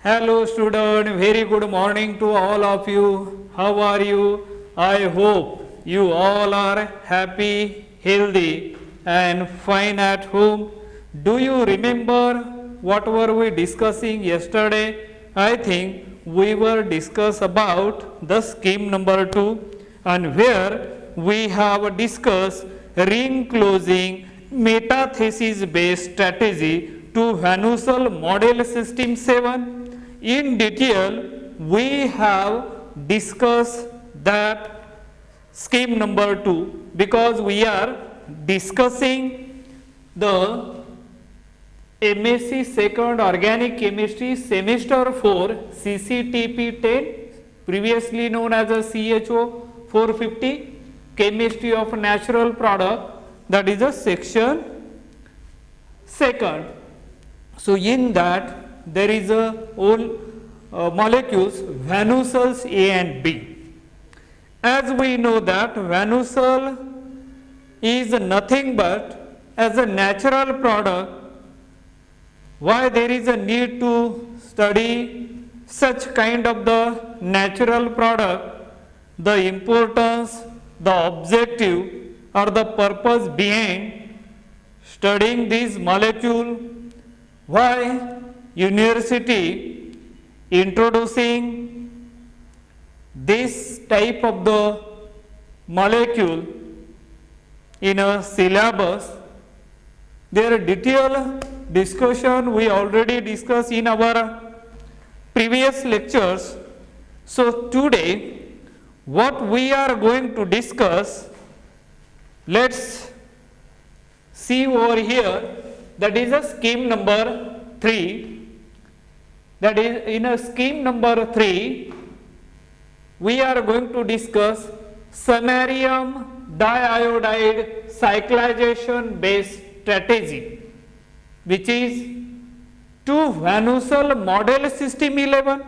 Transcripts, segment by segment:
Hello student, very good morning to all of you. How are you? I hope you all are happy, healthy and fine at home. Do you remember what were we discussing yesterday? I think we were discuss about the scheme number 2 and where we have discussed ring closing metathesis based strategy to Vanusel model system 7. In detail, we have discussed that scheme number 2 because we are discussing the MSc second organic chemistry semester 4 CCTP 10, previously known as a CHO 450, chemistry of natural product, that is a section second. So in that there is a all molecules Vanusels A and B. As we know that Vanusel is nothing but as a natural product. Why there is a need to study such kind of the natural product, the importance, the objective or the purpose behind studying this molecule, why university introducing this type of the molecule in a syllabus. Their detailed discussion we already discussed in our previous lectures. So today what we are going to discuss, let's see over here, that is a scheme number 3. That is, in a scheme number 3 we are going to discuss samarium diiodide cyclization based strategy, which is to Vanusel model system 11.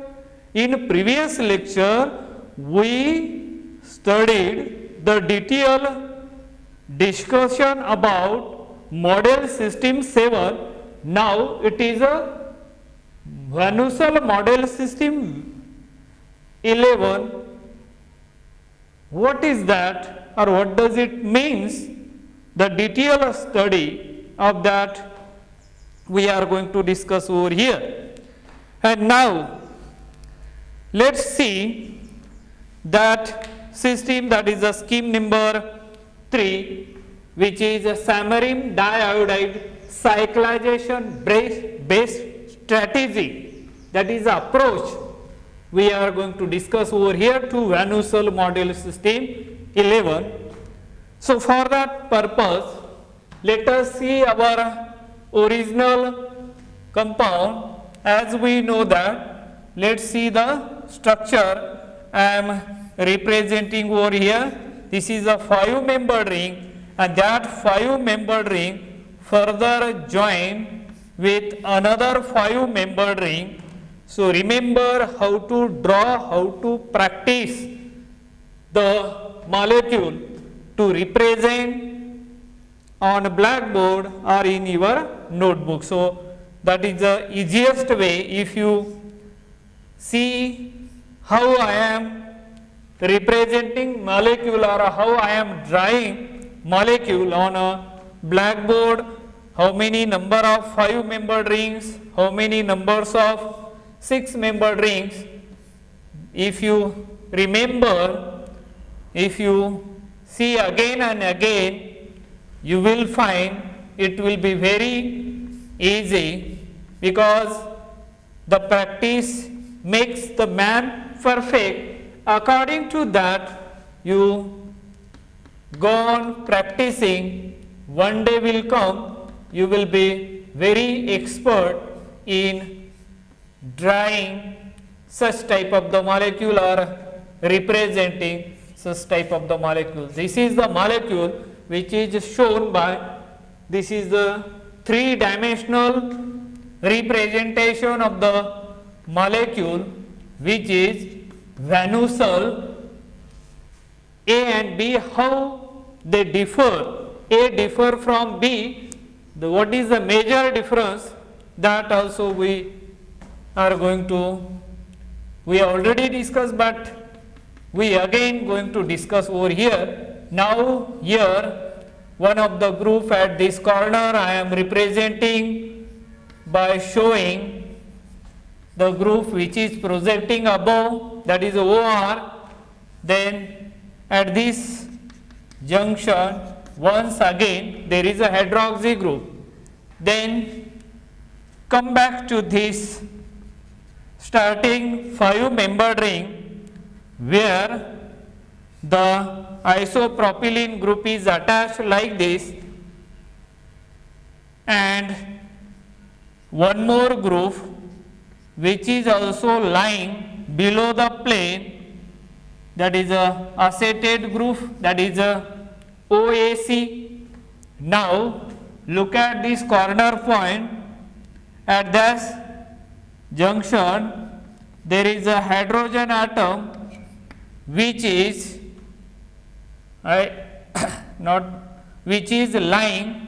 In previous lecture we studied the detailed discussion about model system 7. Now it is a Vanusel model system 11. What is that or what does it means? The detailed study of that we are going to discuss over here. And now let's see that system, that is a scheme number 3, which is a samarium diiodide cyclization based strategy, that is the approach we are going to discuss over here to Vanusel model system 11. So for that purpose, let us see our original compound. As we know that, let's see the structure I am representing over here. This is a 5-membered ring, and that 5-membered ring further joined with another 5-membered ring. So remember how to draw, how to practice the molecule to represent on blackboard or in your notebook. So that is the easiest way. If you see how I am representing molecule or how I am drawing molecule on a blackboard, how many number of 5-membered rings, how many numbers of 6-membered rings. If you remember, if you see again and again, you will find it will be very easy, because the practice makes the man perfect. According to that, you go on practicing, one day will come, you will be very expert in drawing such type of the molecule or representing such type of the molecule. This is the molecule which is shown by, this is the 3-dimensional representation of the molecule, which is Vanusel A and B. How they differ? A differ from B. What is the major difference? That also we are going to, we already discussed, but we again going to discuss over here. Now here one of the group at this corner I am representing by showing the group which is projecting above, that is OR. Then at this junction once again there is a hydroxy group. Then come back to this starting 5-membered ring where the isopropylene group is attached like this, and one more group which is also lying below the plane, that is a acetate group, that is a OAC. Now look at this corner point. At this junction there is a hydrogen atom which is which is lying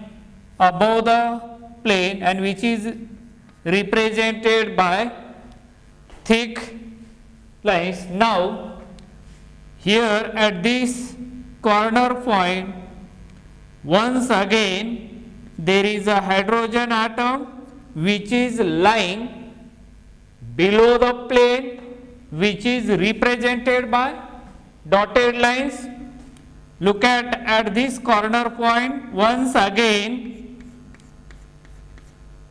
above the plane and which is represented by thick lines. Now here at this corner point once again there is a hydrogen atom which is lying below the plane, which is represented by dotted lines. Look at this corner point once again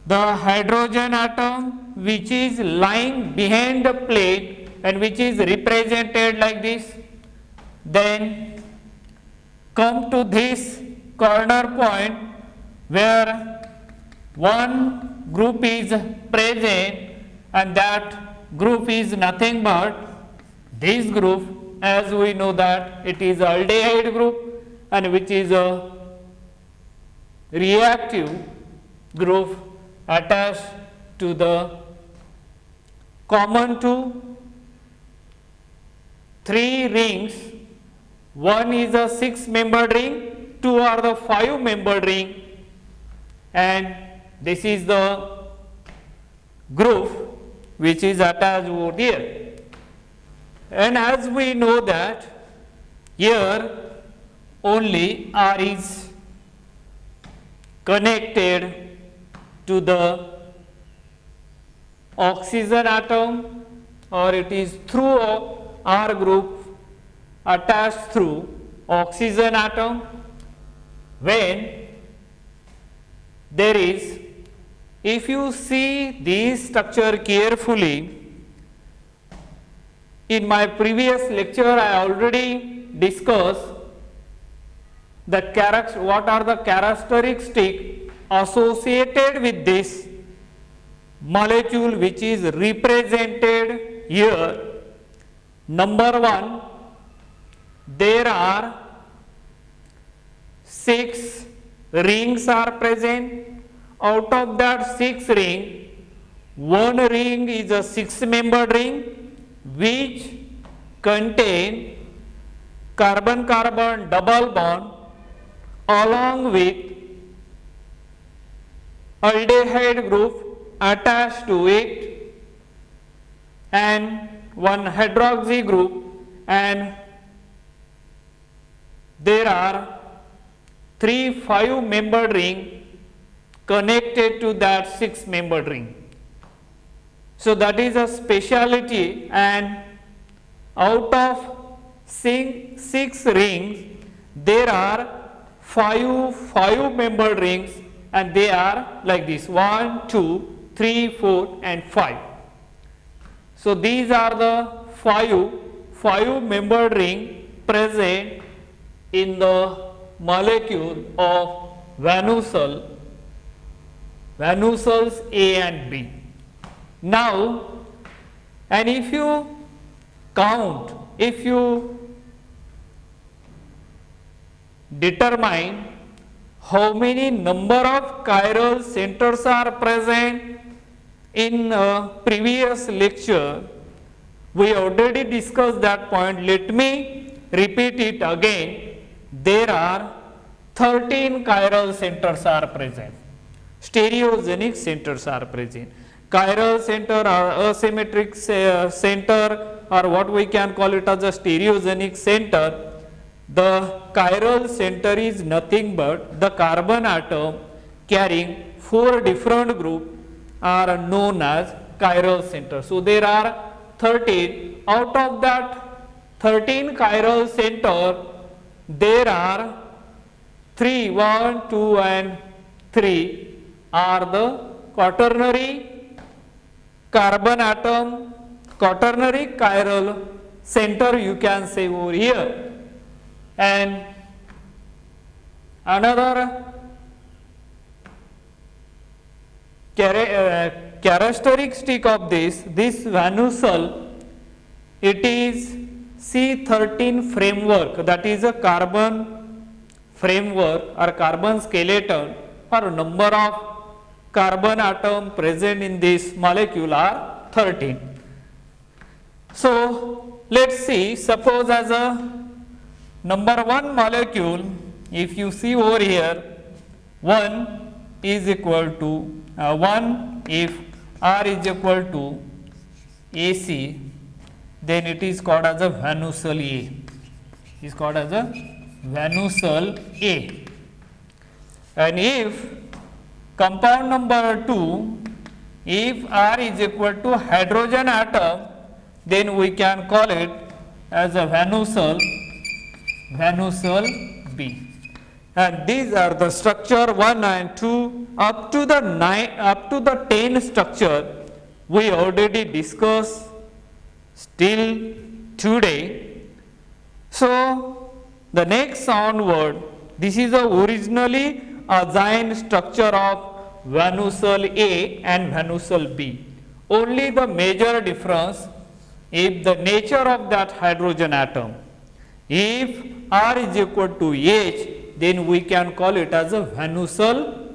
the hydrogen atom which is lying behind the plane and which is represented like this. Then come to this corner point where one group is present, and that group is nothing but this group, as we know that it is aldehyde group and which is a reactive group attached to the common to 3 rings. One is a 6-membered ring, 2 are the 5-membered ring, and this is the group which is attached over there. And as we know that here only R is connected to the oxygen atom, or it is through R group attached through oxygen atom. When there is, if you see this structure carefully, in my previous lecture I already discussed what are the characteristics associated with this molecule which is represented here. Number 1, there are 6 rings are present. Out of that 6 ring, one ring is a 6-membered ring which contain carbon-carbon double bond along with aldehyde group attached to it and one hydroxy group, and there are 3 5-membered rings connected to that 6-membered ring. So that is a speciality, and out of 6 rings there are 5 rings, and they are like this: 1, 2, 3, 4 and 5. So these are the 5 ring present in the molecule of vanosol, vanosols A and B. Now, and if you count, if you determine how many number of chiral centers are present in a previous lecture, we already discussed that point. Let me repeat it again. There are 13 chiral centers are present, stereogenic centers are present. chiral center or asymmetric center, or what we can call it as a stereogenic center. The chiral center is nothing but the carbon atom carrying 4 different groups are known as chiral center. So there are 13. Out of that 13 chiral center, there are 3, 1, 2 and 3 are the quaternary carbon atom, quaternary chiral center you can say over here. And another characteristic of this vanucell, it is C13 framework, that is a carbon framework or carbon skeleton, or number of carbon atom present in this molecule are 13. So let's see, suppose as a number 1 molecule, if you see over here, 1 is equal to 1, if R is equal to AC, then it is called as a vanucell A. It is called as a vanucell A. And if compound number 2, if R is equal to hydrogen atom, then we can call it as a vanucell B. And these are the structure 1 and 2 up to the 10 structure we already discussed still today. So the next onward, this is the originally assigned structure of vanucell A and vanucell B. Only the major difference if the nature of that hydrogen atom. If R is equal to H, then we can call it as a vanucell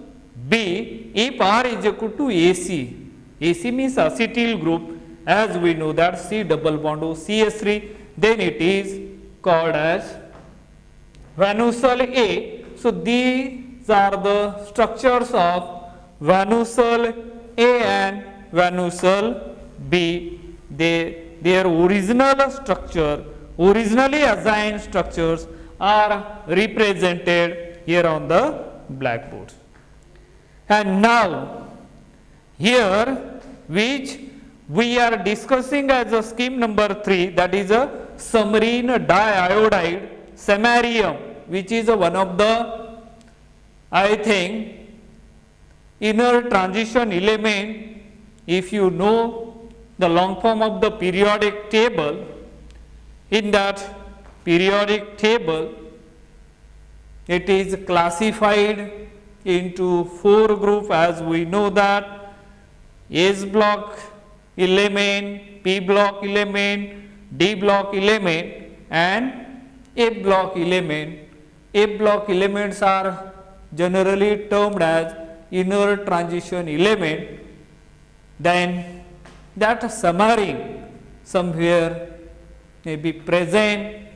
B. If R is equal to AC, AC means acetyl group, as we know that C double bond O CH3, then it is called as vanucell A. So these are the structures of vanucell A and vanucell B. Their original structure, originally assigned structures are represented here on the blackboard. And now here which we are discussing as a scheme number 3, that is a submarine diiodide samarium, which is one of the, I think, inner transition element. If you know the long form of the periodic table, in that periodic table it is classified into 4 groups, as we know that S block element, P block element, D block element and F block element. F block elements are generally termed as inner transition element. Then that submarine somewhere may be present.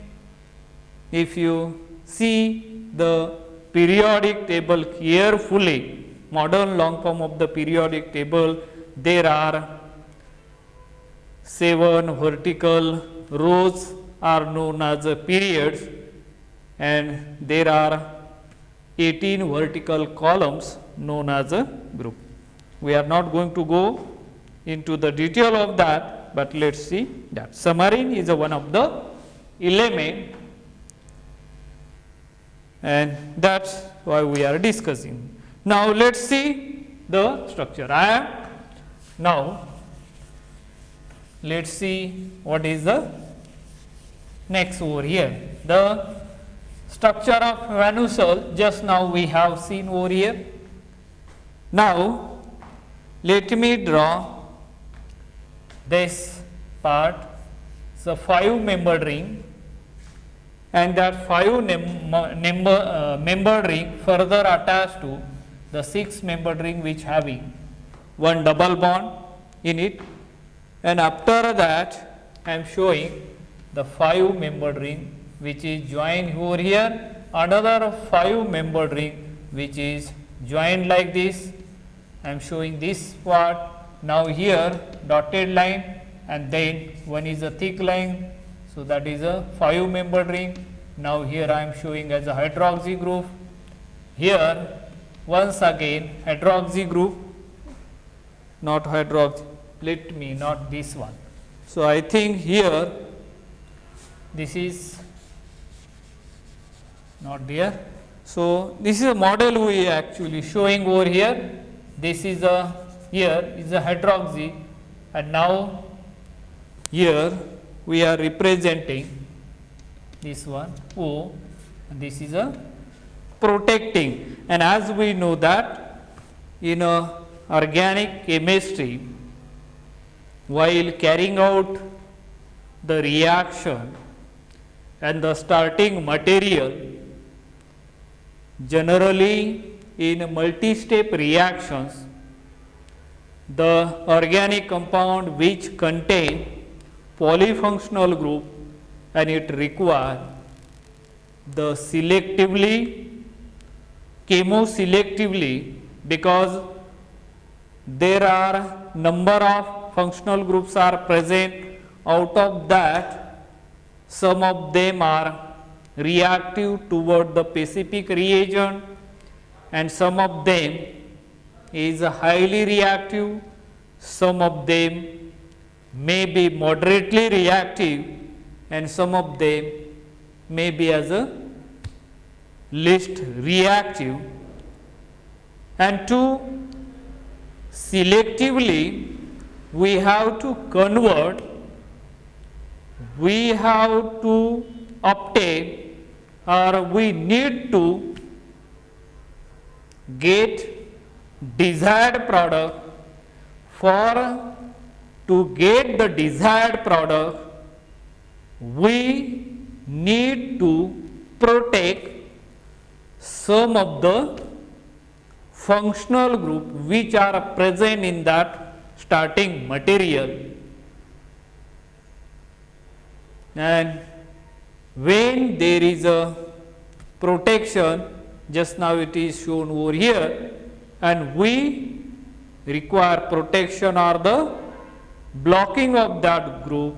If you see the periodic table carefully, modern long form of the periodic table, there are 7 vertical rows are known as periods, and there are 18 vertical columns known as a group. We are not going to go into the detail of that, but let us see that submarine is one of the element, and that is why we are discussing. Now let us see the structure. Now let us see what is the next over here. The structure of vanucell just now we have seen over here. Now let me draw this part, the 5-membered ring, and that 5-membered ring further attached to the 6-membered ring which having one double bond in it, and after that I am showing the 5-membered ring which is joined over here, another 5-membered ring which is joined like this. I am showing this part, Now here dotted line, and then one is a thick line, so that is a 5 membered ring. Now here I am showing as a hydroxy group. Here once again hydroxy group, not hydroxy, let me not this one. So I think here this is not there. So this is a model we actually showing over here. This is a, here is a hydroxy, and now here we are representing this one O, and this is a protecting. And as we know that in a organic chemistry, while carrying out the reaction and the starting material, generally in multi-step reactions, the organic compound which contain polyfunctional group, and it require the selectively, chemoselectively, because there are number of functional groups are present. Out of that, some of them are reactive toward the specific reagent, and some of them is highly reactive, some of them may be moderately reactive, and some of them may be as a least reactive. And to selectively we have to convert, we have to obtain, or we need to get desired product. For to get the desired product, we need to protect some of the functional group which are present in that starting material. And when there is a protection, just now it is shown over here, and we require protection or the blocking of that group.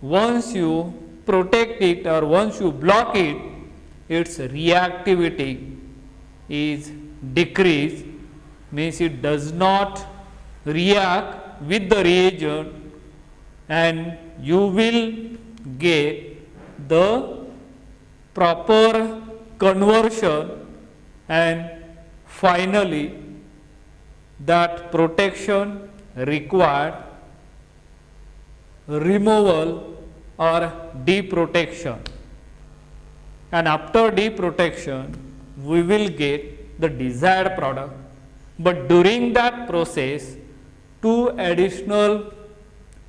Once you protect it or once you block it, its reactivity is decreased, means it does not react with the reagent, and you will get the proper conversion, and finally that protection required removal or deprotection, and after deprotection we will get the desired product. But during that process, two additional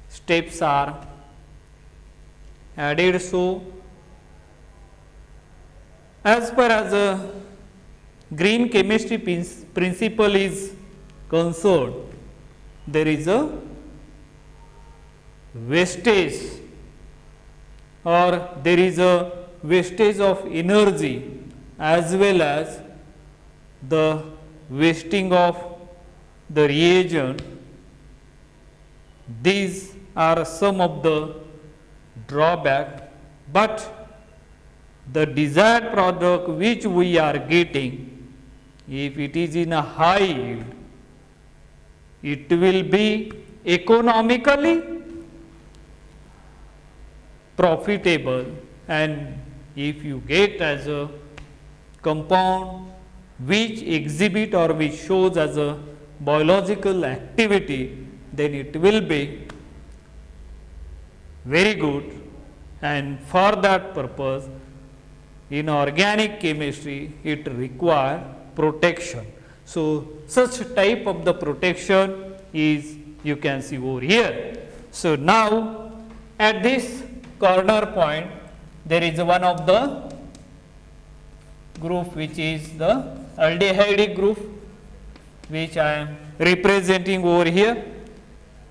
steps are added. So as far as a green chemistry principle is concerned, there is a wastage, or there is a wastage of energy as well as the wasting of the reagent. These are some of the drawback, but the desired product which we are getting, if it is in a high yield, it will be economically profitable, and if you get as a compound which exhibit or which shows as a biological activity, then it will be very good. And for that purpose, in organic chemistry it requires protection. So such type of the protection is, you can see over here. So now at this corner point there is one of the group which is the aldehyde group, which I am representing over here,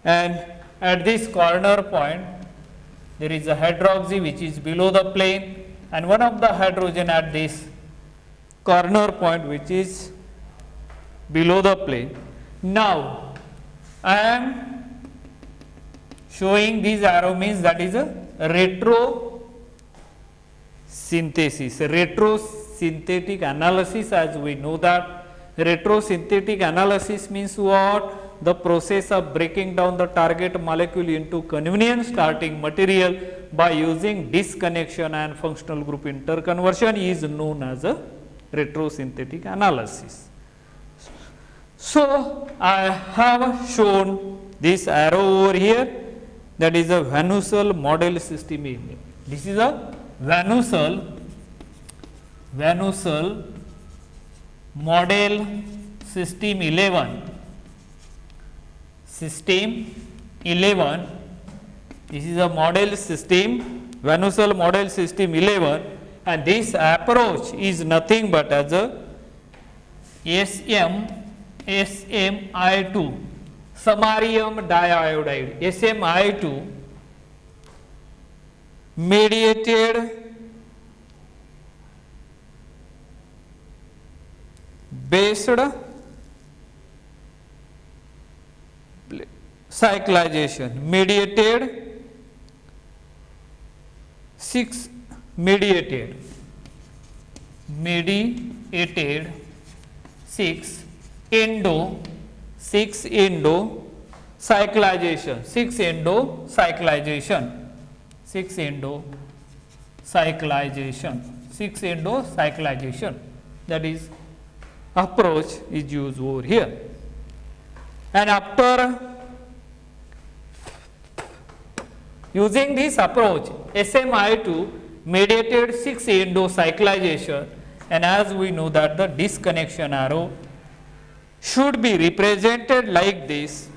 and at this corner point there is a hydroxy which is below the plane, and one of the hydrogen at this corner point which is below the plane. Now I am showing this arrow means that is a retrosynthesis. Retrosynthetic analysis, as we know that retrosynthetic analysis means what? The process of breaking down the target molecule into convenient starting material by using disconnection and functional group interconversion is known as a retrosynthetic analysis. So, I have shown this arrow over here, that is a Van Hussel model system. This is a Van Hussel model system 11. System 11. This is a model system, Van Hussel model system 11, and this approach is nothing but as a SMI2, samarium diiodide, SMI2 mediated based cyclization, mediated 6 mediated 6 endo cyclization, 6 endo cyclization, that is approach is used over here. And after using this approach, SMI2 mediated 6 endo cyclization, and as we know that the disconnection arrow should be represented like this,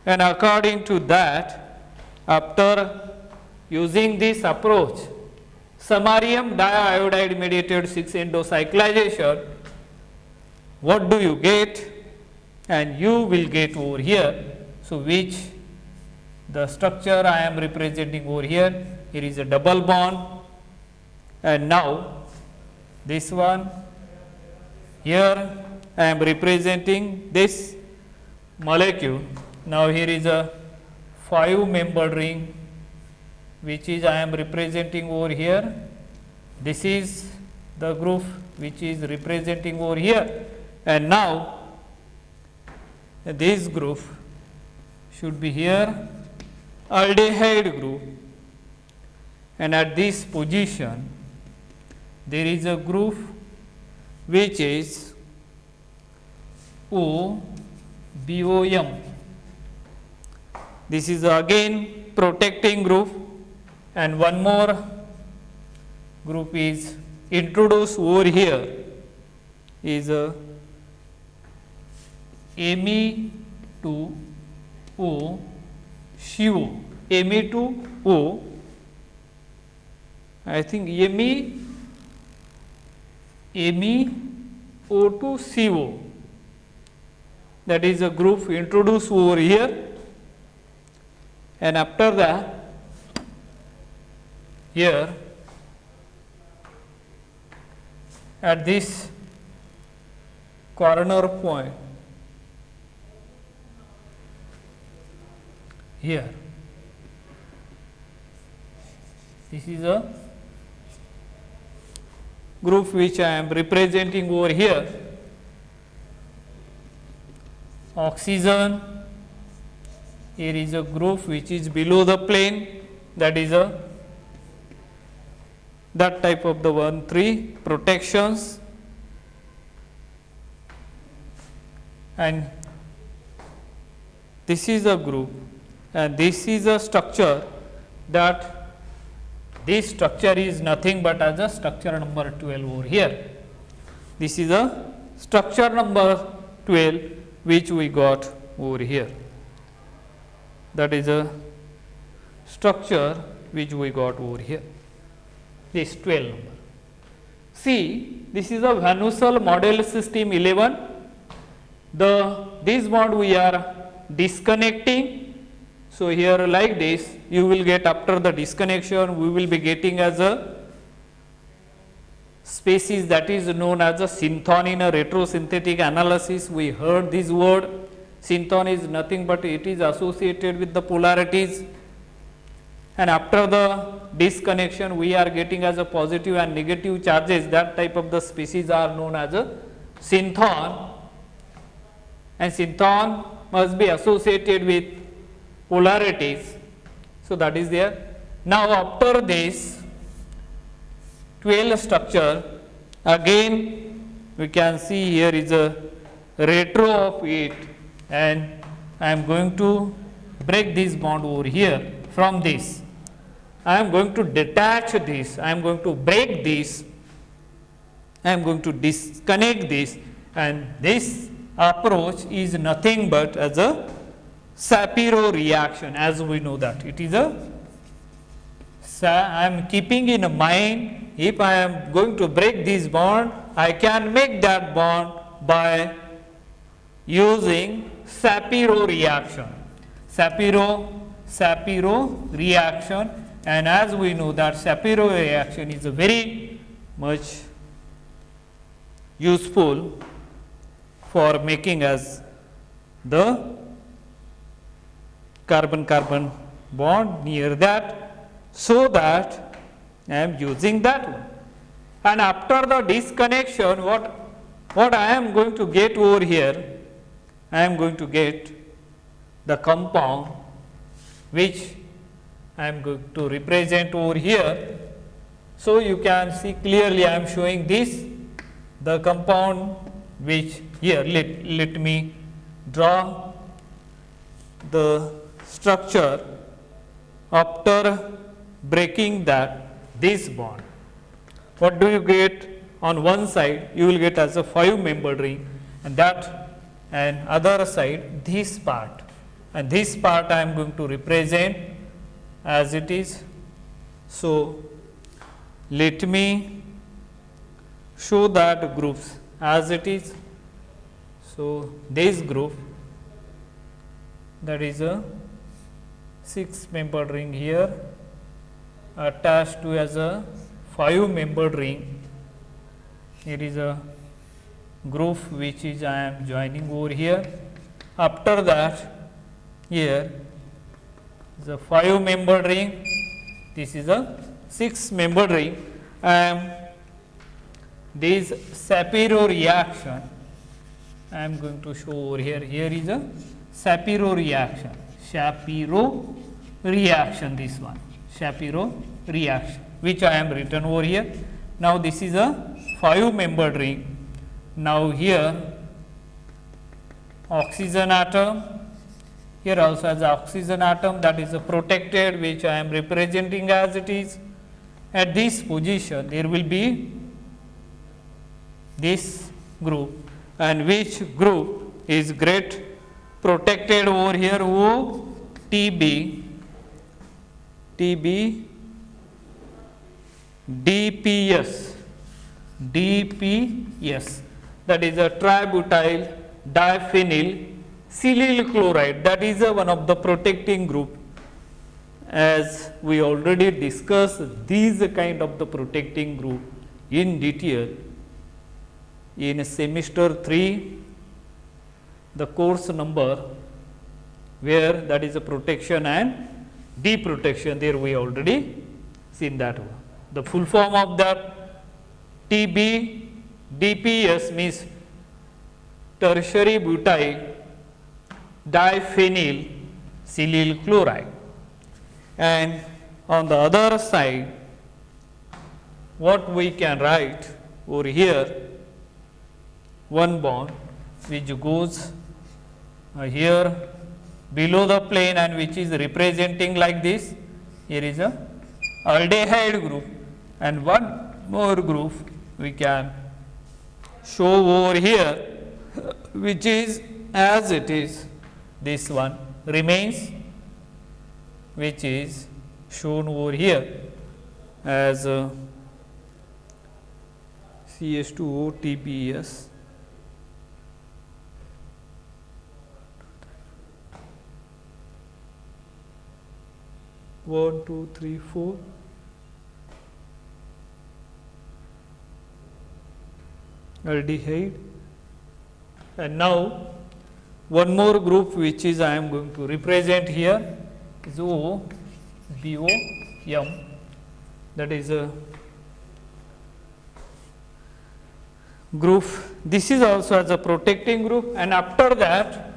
and according to that, after using this approach, samarium diiodide mediated 6 endo cyclization, what do you get? And you will get over here. So, which the structure I am representing over here, here is a double bond, and now this one here I am representing this molecule. Now, here is a 5 membered ring which is I am representing over here. This is the group which is representing over here, and now this group should be here aldehyde group, and at this position there is a group which is OBOM. This is again protecting group, and one more group is introduced over here, is a Me2O CO, Me2O, I think MEO2CO, that is a group introduced over here, and after that here at this corner point here, this is a group which I am representing over here, oxygen. Here is a group which is below the plane, that is a that type of the 1,3 protections, and this is a group, and this is a structure, that this structure is nothing but as a structure number 12 over here. This is a structure number 12 which we got over here, that is a structure which we got over here, this 12 number. See, this is a Van Hussel model system 11. This bond we are disconnecting. So, here like this you will get, after the disconnection we will be getting as a species that is known as a synthon. In a retrosynthetic analysis we heard this word Synthon is nothing but it is associated with the polarities, and after the disconnection we are getting as a positive and negative charges. That type of the species are known as a synthon, and synthon must be associated with polarities. So, that is there. Now, after this 12 structure, again we can see here is a retro of it, and I am going to break this bond over here from this. I am going to detach this, I am going to break this, I am going to disconnect this, and this approach is nothing but as a Shapiro reaction, as we know that it is a, I am keeping in mind, if I am going to break this bond, I can make that bond by using Shapiro reaction, Shapiro reaction, and as we know that Shapiro reaction is a very much useful for making as the carbon-carbon bond near that, so that I am using that one. And after the disconnection, what I am going to get over here, I am going to get the compound which I am going to represent over here. So, you can see clearly I am showing this, the compound which here let me draw the structure after breaking this bond. What do you get on one side? You will get as a 5-membered ring, and that, and other side this part, and this part I am going to represent as it is. So, let me show that groups as it is. So, this group, that is a 6-membered ring here attached to as a 5-membered ring. It is a group which is I am joining over here. After that, here is a 5-membered ring, this is a 6-membered ring, and this Shapiro reaction I am going to show over here. Here is a Shapiro reaction, this one, Shapiro reaction, which I am written over here. Now, this is a 5-membered ring. Now, here oxygen atom, here also as oxygen atom, that is a protected, which I am representing as it is. At this position there will be this group, and which group is great protected over here, O TB DPS, that is a tributyl diphenyl silyl chloride, that is one of the protecting group. As we already discussed these kind of the protecting group in detail in semester 3, the course number, where that is a protection and deprotection, there we already seen that one. The full form of that TB DPS means tertiary butyl diphenyl silyl chloride. And on the other side, what we can write over here, one bond which goes here below the plane and which is representing like this. Here is a aldehyde group, and one more group we can show over here, which is as it is, this one remains, which is shown over here as CH2O TPS. One, two, three, four. Aldehyde, and now one more group which is I am going to represent here is O, BOM, that is a group. This is also as a protecting group, and after that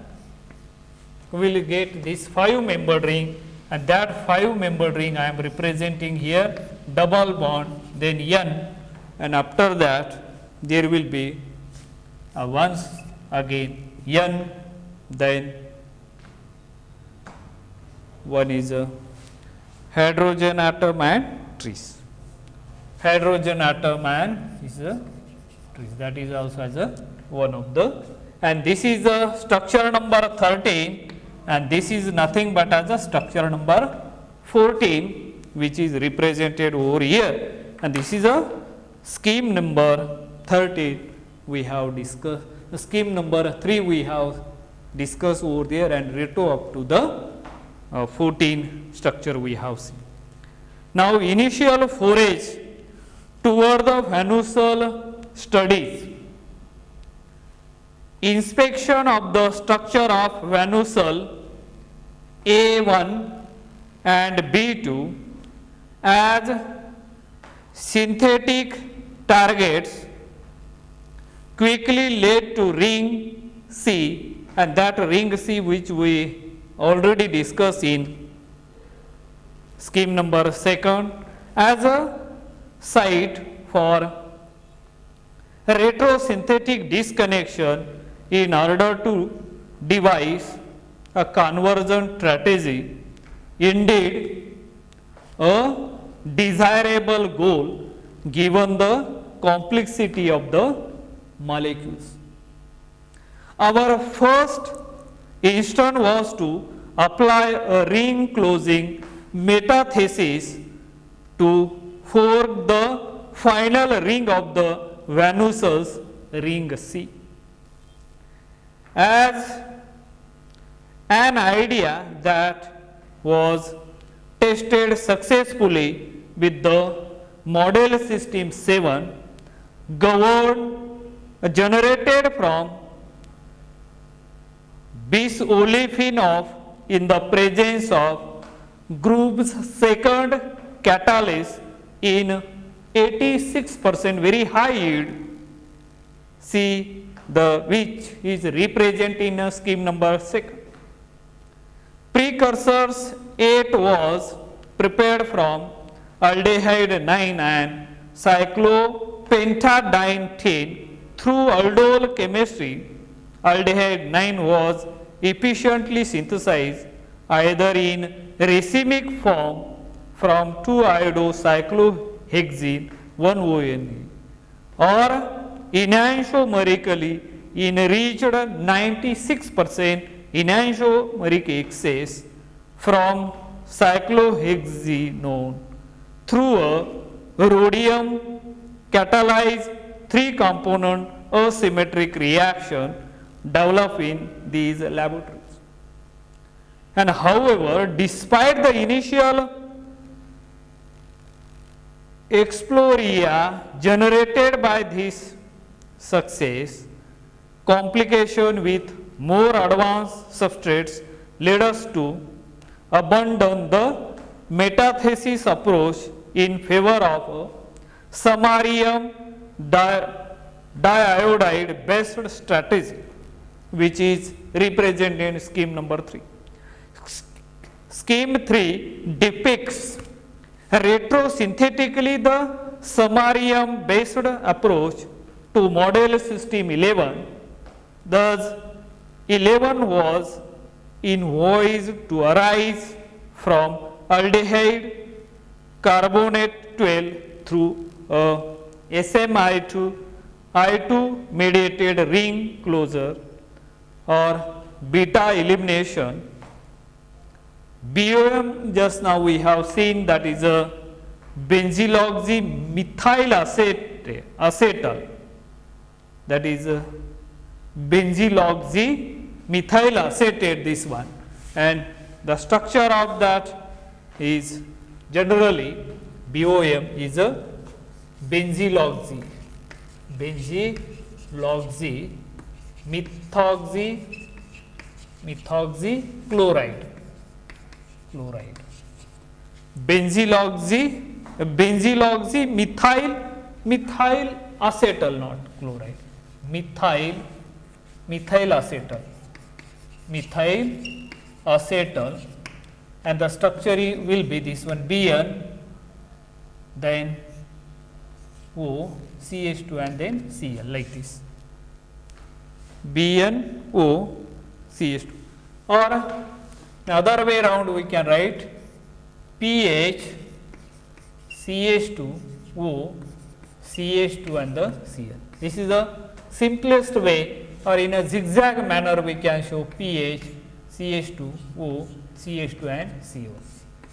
we will get this 5-membered ring, and that 5-membered ring I am representing here double bond, then N, and after that there will be once again N, then one is a hydrogen atom and trees. Hydrogen atom and is a trees, that is also as a one of the, and this is the structure number 13, and this is nothing but as a structure number 14 which is represented over here, and this is a scheme number 13 we have discussed, scheme number 3 we have discussed over there, and retro up to the 14 structure we have seen. Now, initial forays toward the Vanusul studies. Inspection of the structure of Vanusul A1 and B2 as synthetic targets quickly led to ring C, and that ring C which we already discussed in scheme number 2 as a site for retrosynthetic disconnection in order to devise a conversion strategy. Indeed, a desirable goal given the complexity of the molecules. Our first instinct was to apply a ring closing metathesis to form the final ring of the Vanusul's ring C. As an idea that was tested successfully with the model system 7 generated from bisolefin in the presence of group's second catalyst in 86% very high yield, see the which is represented in scheme number 2. Precursors 8 was prepared from aldehyde 9 and cyclopentadiene 10 through aldol chemistry. Aldehyde 9 was efficiently synthesized either in racemic form from 2-iodocyclohexene 1-ONE or enantiomerically enriched 96% enantiomeric excess from cyclohexenone through a rhodium catalyzed 3-component asymmetric reaction developed in these laboratories. And however, despite the initial exploria generated by this success, complication with more advanced substrates led us to abandon the metathesis approach in favor of a samarium diiodide based strategy, which is represented in scheme number 3. Scheme 3 depicts retrosynthetically the samarium based approach to model system 11. Thus, 11 was envisaged to arise from aldehyde carbonate 12 through a SMI2 mediated ring closure or beta elimination. BOM just now we have seen that is a benzyloxymethyl acetal, that is a benzyloxymethyl acetate, this one, and the structure of that is generally BOM is a benzyloxymethoxy methoxychloride, chloride. Benzyloxy methyl acetal, not chloride, methyl acetal, and the structure will be this one, Bn, then O, CH2 and then Cl, like this, BnO CH2. Or the other way around we can write pH CH2O CH2 and the Cl. This is the simplest way, or in a zigzag manner we can show pH CH2O CH2 and CO.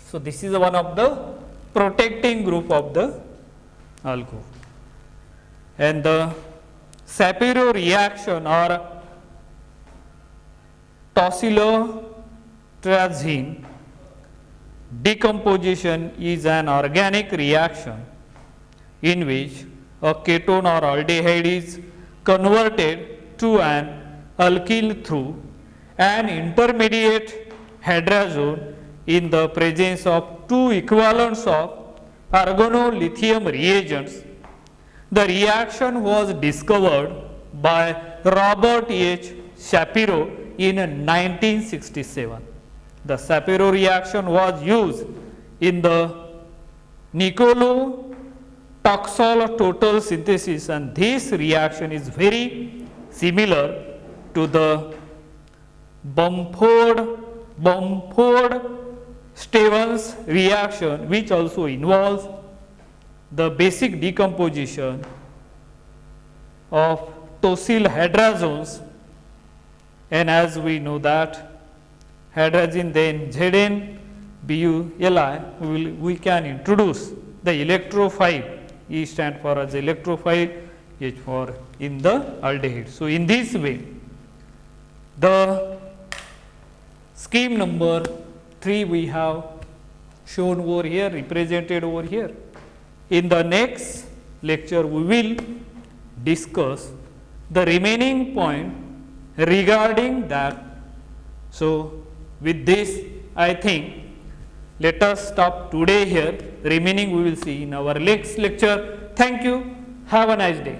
So, this is one of the protecting group of the alcohol. And the Shapiro reaction or tosylotrazine decomposition is an organic reaction in which a ketone or aldehyde is converted to an alkyl through an intermediate hydrazone in the presence of two equivalents of argonolithium reagents. The reaction was discovered by Robert H. Shapiro in 1967. The Shapiro reaction was used in the Nicolo-Toxol total synthesis, and this reaction is very similar to the Bumford-Stevens reaction, which also involves the basic decomposition of tosyl hydrazones, and as we know that hydrazine then Zn BuLi, we can introduce the electrophile. E stand for as electrophile, H for in the aldehyde. So, in this way the scheme number 3 we have shown over here, represented over here. In the next lecture we will discuss the remaining point regarding that. So, with this I think let us stop today here. Remaining we will see in our next lecture. Thank you. Have a nice day.